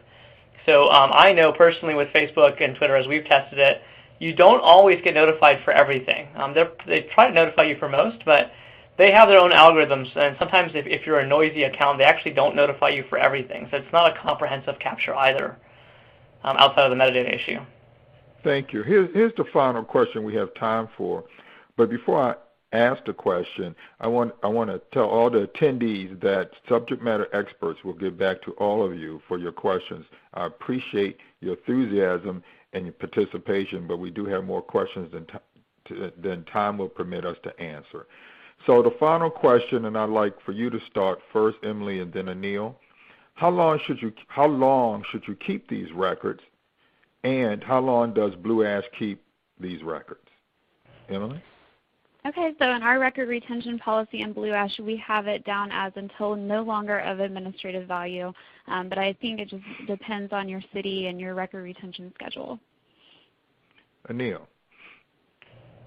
So I know personally with Facebook and Twitter, as we've tested it, you don't always get notified for everything. They try to notify you for most, but they have their own algorithms, and sometimes if you're a noisy account, they actually don't notify you for everything. So it's not a comprehensive capture either, outside of the metadata issue. Thank you. Here's the final question we have time for. But before I ask the question, I want to tell all the attendees that subject matter experts will get back to all of you for your questions. I appreciate your enthusiasm and your participation, but we do have more questions than time will permit us to answer. So the final question, and I'd like for you to start first, Emily, and then Anil. How long should you keep these records, and how long does Blue Ash keep these records? Emily? Okay, so in our record retention policy in Blue Ash, we have it down as until no longer of administrative value, but I think it just depends on your city and your record retention schedule. Anil?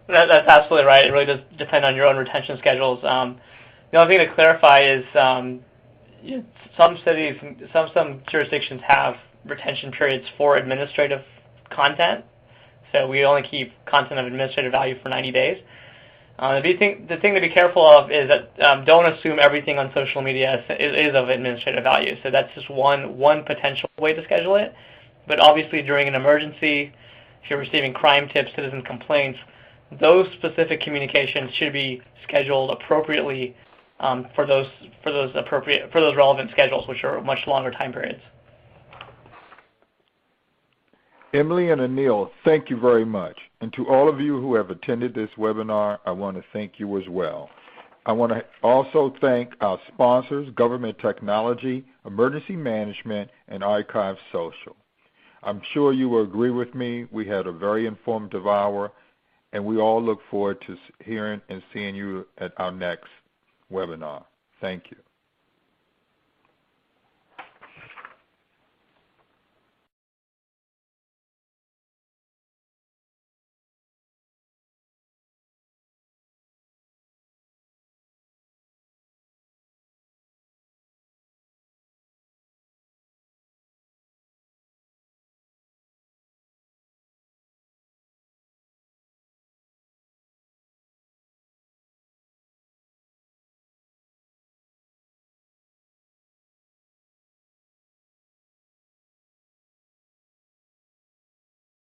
That's absolutely right. It really does depend on your own retention schedules. The only thing to clarify is some cities, some jurisdictions have retention periods for administrative content. So we only keep content of administrative value for 90 days. The thing to be careful of is that don't assume everything on social media is of administrative value. So that's just one potential way to schedule it. But obviously during an emergency, if you're receiving crime tips, citizen complaints, those specific communications should be scheduled appropriately for those relevant schedules, which are much longer time periods. Emily and Anil, thank you very much. And to all of you who have attended this webinar, I want to thank you as well. I want to also thank our sponsors, Government Technology, Emergency Management, and ArchiveSocial. I'm sure you will agree with me. We had a very informative hour, and we all look forward to hearing and seeing you at our next webinar. Thank you.